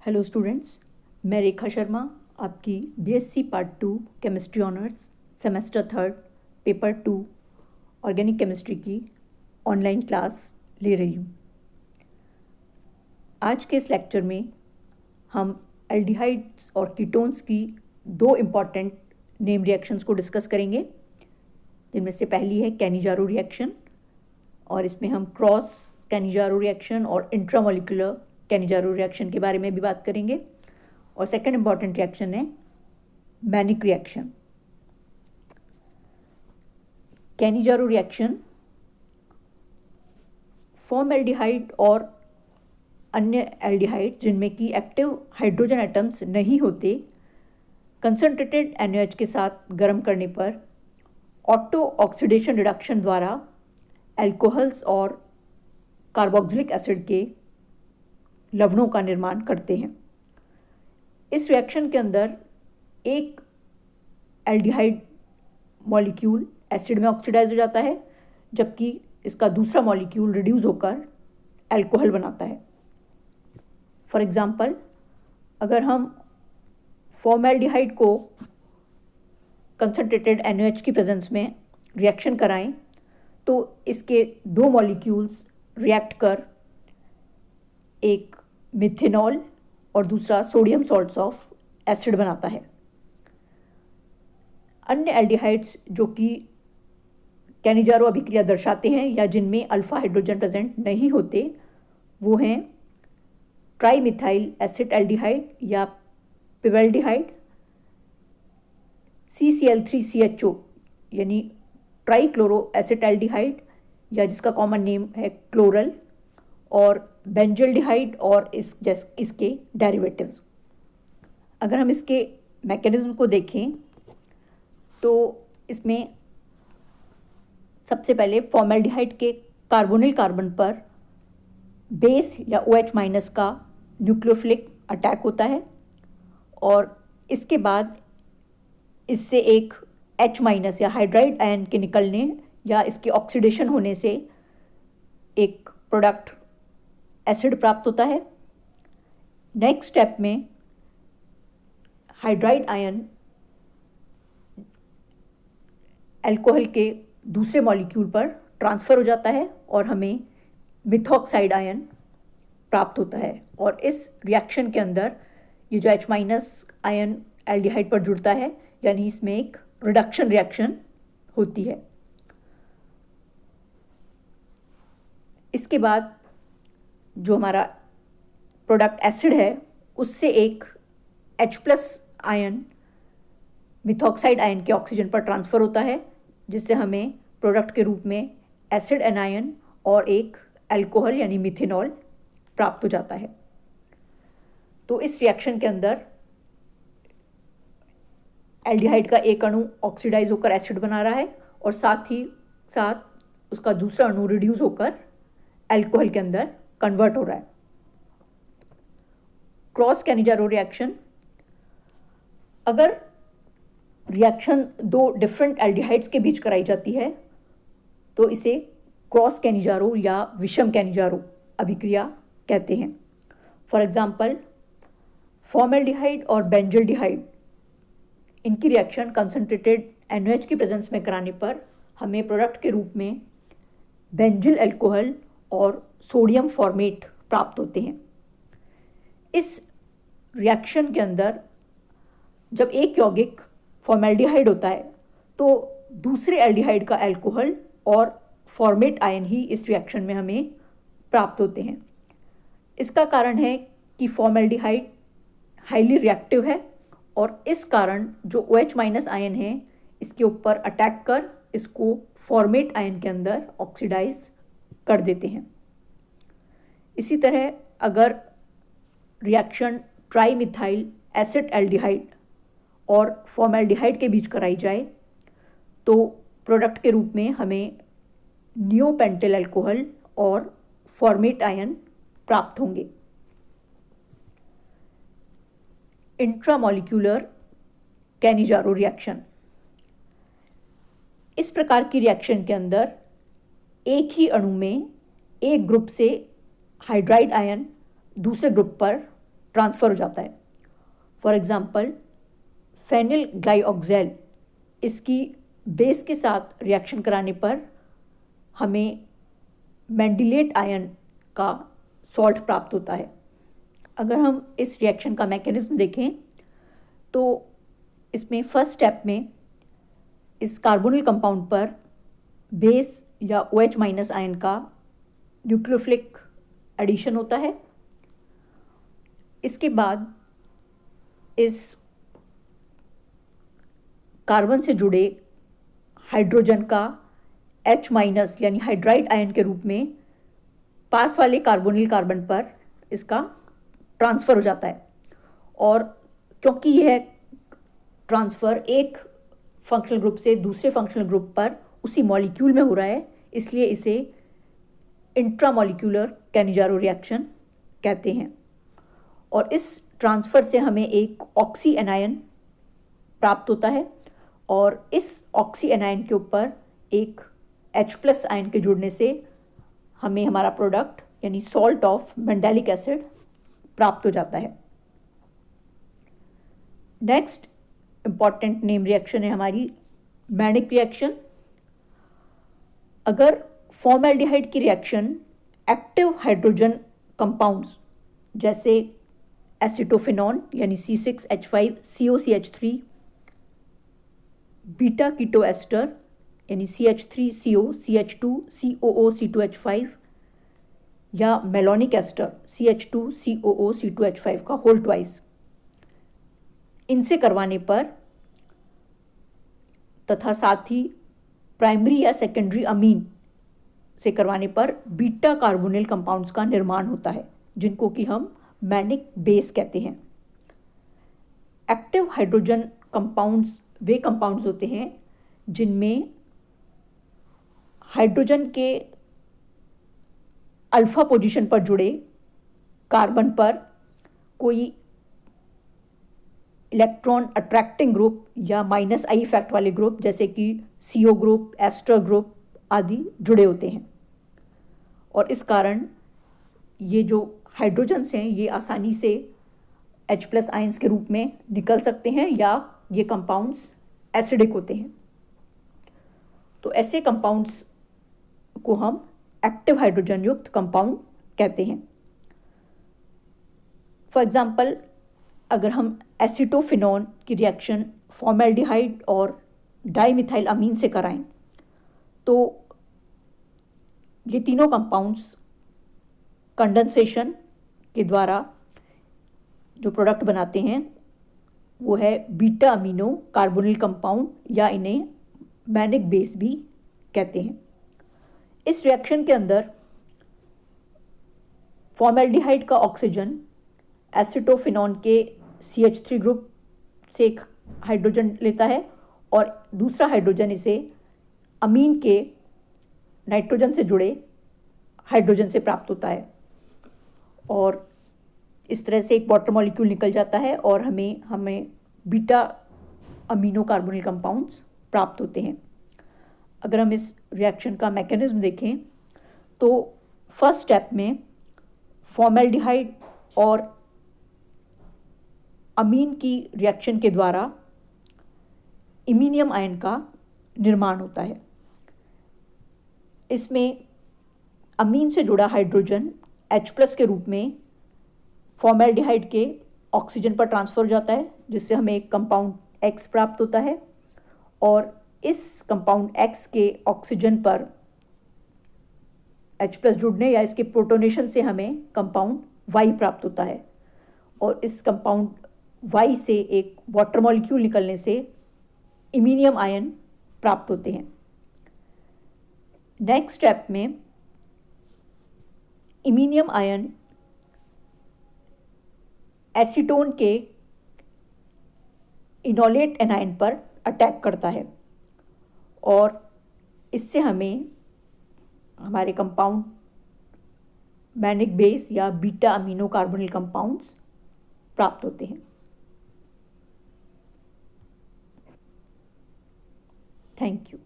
Hello students, मैं रेखा शर्मा आपकी BSc part 2 chemistry honours semester 3 paper 2 organic chemistry की online class ले रही हूँ। आज के इस लेक्चर में हम एल्डिहाइड्स और कीटोन्स की दो इम्पॉर्टेंट नेम रिएक्शंस को डिस्कस करेंगे, जिनमें से पहली है कैनिजारो रिएक्शन और इसमें हम क्रॉस कैनिजारो रिएक्शन और इंट्रामोलिकुलर कैनिजारो रिएक्शन के बारे में भी बात करेंगे। और सेकंड इंपॉर्टेंट रिएक्शन है manic reaction. Cannizzaro reaction formaldehyde और अन्य एल्डिहाइड जिनमें कि एक्टिव हाइड्रोजन एटम्स नहीं होते, कंसंट्रेटेड NaOH के साथ गर्म करने पर ऑटो ऑक्सीडेशन रिडक्शन द्वारा एल्कोहल्स और कार्बोक्सिलिक एसिड के लवणों का निर्माण करते हैं। इस रिएक्शन के अंदर एक एल्डिहाइड मॉलिक्यूल एसिड में ऑक्सीडाइज हो जाता है, जबकि इसका दूसरा मॉलिक्यूल रिड्यूस होकर एल्कोहल बनाता है। फॉर एग्जांपल, अगर हम फॉर्मल्डिहाइड को कंसंट्रेटेड NaOH की प्रेजेंस में रिएक्शन कराएं तो इसके दो मॉलिक्यूल्स रिएक्ट कर एक मिथेनॉल और दूसरा सोडियम सॉल्ट्स ऑफ एसिड बनाता है। अन्य एल्डिहाइड्स जो कि कैनिजारो अभिक्रिया दर्शाते हैं या जिनमें अल्फा हाइड्रोजन प्रेजेंट नहीं होते, वो हैं ट्राईमिथाइल एसिटल्डिहाइड या पिवेल्डिहाइड, CCl3CHO यानी ट्राईक्लोरो एसिटल्डिहाइड या जिसका कॉमन नेम है क्लोरल, और बेंजल्डिहाइड और इसके डेरिवेटिव्स। अगर हम इसके मैकेनिज्म को देखें तो इसमें सबसे पहले फॉर्मल्डिहाइड के कार्बोनिल कार्बन पर बेस या OH- का न्यूक्लियोफिलिक अटैक होता है और इसके बाद इससे एक H- या हाइड्राइड आयन के निकलने या इसके ऑक्सीडेशन होने से एक प्रोडक्ट एसिड प्राप्त होता है। नेक्स्ट स्टेप में हाइड्राइड आयन अल्कोहल के दूसरे मॉलिक्यूल पर ट्रांसफ़र हो जाता है और हमें मिथॉक्साइड आयन प्राप्त होता है। और इस रिएक्शन के अंदर ये जो H- आयन एल्डिहाइड पर जुड़ता है, यानी इसमें एक रिडक्शन रिएक्शन होती है। इसके बाद जो हमारा प्रोडक्ट एसिड है उससे एक H+ आयन मिथॉक्साइड आयन के ऑक्सीजन पर ट्रांसफ़र होता है, जिससे हमें प्रोडक्ट के रूप में एसिड एनायन और एक अल्कोहल यानी मिथेनॉल प्राप्त हो जाता है। तो इस रिएक्शन के अंदर एल्डिहाइड का एक अणु ऑक्सीडाइज होकर एसिड बना रहा है और साथ ही साथ उसका दूसरा अणु रिड्यूस होकर अल्कोहल के अंदर कन्वर्ट हो रहा है। क्रॉस कैनिजारो रिएक्शन, अगर रिएक्शन दो डिफरेंट एल्डिहाइड्स के बीच कराई जाती है तो इसे क्रॉस कैनिजारो या विषम कैनिजारो अभिक्रिया कहते हैं। फॉर एग्जांपल, फॉर्मल्डिहाइड और बेंजल्डिहाइड, इनकी रिएक्शन कंसंट्रेटेड NaOH की प्रेजेंस में कराने पर हमें प्रोडक्ट के रूप में बेंजिल अल्कोहल और सोडियम फॉर्मेट प्राप्त होते हैं। इस रिएक्शन के अंदर जब एक यौगिक फॉर्मल्डिहाइड होता है तो दूसरे एल्डिहाइड का अल्कोहल और फॉर्मेट आयन ही इस रिएक्शन में हमें प्राप्त होते हैं। इसका कारण है कि फॉर्मल्डिहाइड हाईली रिएक्टिव है और इस कारण जो OH- आयन है इसके ऊपर अटैक कर इसको फॉर्मेट आयन के अंदर ऑक्सीडाइज कर देते हैं। इसी तरह अगर रिएक्शन ट्राईमिथाइल एसिटल्डिहाइड और फॉर्मल्डिहाइड के बीच कराई जाए तो प्रोडक्ट के रूप में हमें नियोपेंटिल अल्कोहल और फॉर्मेट आयन प्राप्त होंगे। इंट्रामोलिक्यूलर कैनिजारो रिएक्शन, इस प्रकार की रिएक्शन के अंदर एक ही अणु में एक ग्रुप से हाइड्राइड आयन दूसरे ग्रुप पर ट्रांसफ़र हो जाता है। फॉर एग्ज़ाम्पल फेनिल ग्लाइऑक्सेल, इसकी बेस के साथ रिएक्शन कराने पर हमें मेंडिलेट आयन का सॉल्ट प्राप्त होता है। अगर हम इस रिएक्शन का मैकेनिज्म देखें तो इसमें फर्स्ट स्टेप में इस कार्बोनिल कंपाउंड पर बेस या OH माइनस आयन का न्यूक्लियोफिलिक एडिशन होता है। इसके बाद इस कार्बन से जुड़े हाइड्रोजन का H माइनस यानी हाइड्राइड आयन के रूप में पास वाले कार्बोनिल कार्बन पर इसका ट्रांसफ़र हो जाता है। और क्योंकि यह ट्रांसफ़र एक फंक्शनल ग्रुप से दूसरे फंक्शनल ग्रुप पर उसी मॉलिक्यूल में हो रहा है, इसलिए इसे इंट्रामॉलिक्यूलर कैनिजारो रिएक्शन कहते हैं। और इस ट्रांसफ़र से हमें एक ऑक्सी एनायन प्राप्त होता है और इस ऑक्सी एनायन के ऊपर एक H+ आयन के जुड़ने से हमें हमारा प्रोडक्ट यानी सॉल्ट ऑफ मेंडेलिक एसिड प्राप्त हो जाता है। नेक्स्ट इंपॉर्टेंट नेम रिएक्शन है हमारी मैनिक रिएक्शन। अगर फॉर्मेल्डिहाइड की रिएक्शन एक्टिव हाइड्रोजन कंपाउंड्स जैसे एसिटोफिनॉन यानी C6H5COCH3, बीटा कीटो एस्टर यानी CH3CO CH2COOC2H5 या मेलोनिक एस्टर CH2COOC2H5 का होल ट्वाइस, इनसे करवाने पर तथा साथ ही प्राइमरी या सेकेंडरी अमीन से करवाने पर बीटा कार्बोनिल कंपाउंड्स का निर्माण होता है, जिनको कि हम मैनिक बेस कहते हैं। एक्टिव हाइड्रोजन कंपाउंड्स वे कंपाउंड्स होते हैं जिनमें हाइड्रोजन के अल्फा पोजीशन पर जुड़े कार्बन पर कोई इलेक्ट्रॉन अट्रैक्टिंग ग्रुप या -I इफेक्ट वाले ग्रुप जैसे कि CO ग्रुप, एस्टर ग्रुप आदि जुड़े होते हैं। और इस कारण ये जो हाइड्रोजन्स हैं ये आसानी से H+ आयंस के रूप में निकल सकते हैं या ये कंपाउंड्स एसिडिक होते हैं। तो ऐसे कंपाउंड्स को हम एक्टिव हाइड्रोजन युक्त कंपाउंड कहते हैं। फॉर एग्जाम्पल अगर हम एसिटोफिनॉन की रिएक्शन फॉर्मेल्डिहाइड और डाइमिथाइल अमीन से कराएं तो ये तीनों कंपाउंड्स कंडेंसेशन के द्वारा जो प्रोडक्ट बनाते हैं वो है बीटा अमीनो कार्बोनिल कंपाउंड या इन्हें मैनिक बेस भी कहते हैं। इस रिएक्शन के अंदर फॉर्मेल्डिहाइड का ऑक्सीजन एसिटोफिनॉन के CH3 ग्रुप से एक हाइड्रोजन लेता है और दूसरा हाइड्रोजन इसे अमीन के नाइट्रोजन से जुड़े हाइड्रोजन से प्राप्त होता है और इस तरह से एक वाटर मॉलिक्यूल निकल जाता है और हमें बीटा अमीनो कार्बोनिल कंपाउंड्स प्राप्त होते हैं। अगर हम इस रिएक्शन का मैकेनिज्म देखें तो फर्स्ट स्टेप में फॉर्मेल्डिहाइड और अमीन की रिएक्शन के द्वारा इमीनियम आयन का निर्माण होता है। इसमें अमीन से जुड़ा हाइड्रोजन H+ के रूप में फॉर्मेल्डिहाइड के ऑक्सीजन पर ट्रांसफर हो जाता है, जिससे हमें एक कंपाउंड X प्राप्त होता है और इस कंपाउंड X के ऑक्सीजन पर H+ जुड़ने या इसके प्रोटोनेशन से हमें कंपाउंड Y प्राप्त होता है और इस कंपाउंड Y से एक वाटर मॉलिक्यूल निकलने से इमीनियम आयन प्राप्त होते हैं। नेक्स्ट स्टेप में इमीनियम आयन एसीटोन के इनोलेट एनायन पर अटैक करता है और इससे हमें हमारे कंपाउंड मैनिक बेस या बीटा अमीनो कार्बोनिल कंपाउंड्स प्राप्त होते हैं। Thank you.